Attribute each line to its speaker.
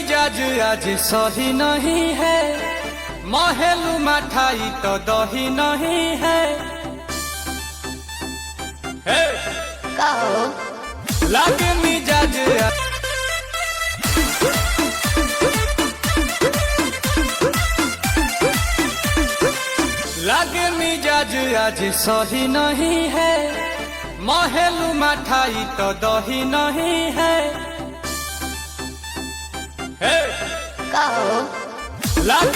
Speaker 1: मिजाज आज सही नहीं है, महलू मठाई तो दही नहीं है।
Speaker 2: कहो
Speaker 1: लागे मिजाज लागे मिजाज आज सही नहीं है, महलू मठाई तो दही नहीं है।
Speaker 2: कहो
Speaker 1: लागे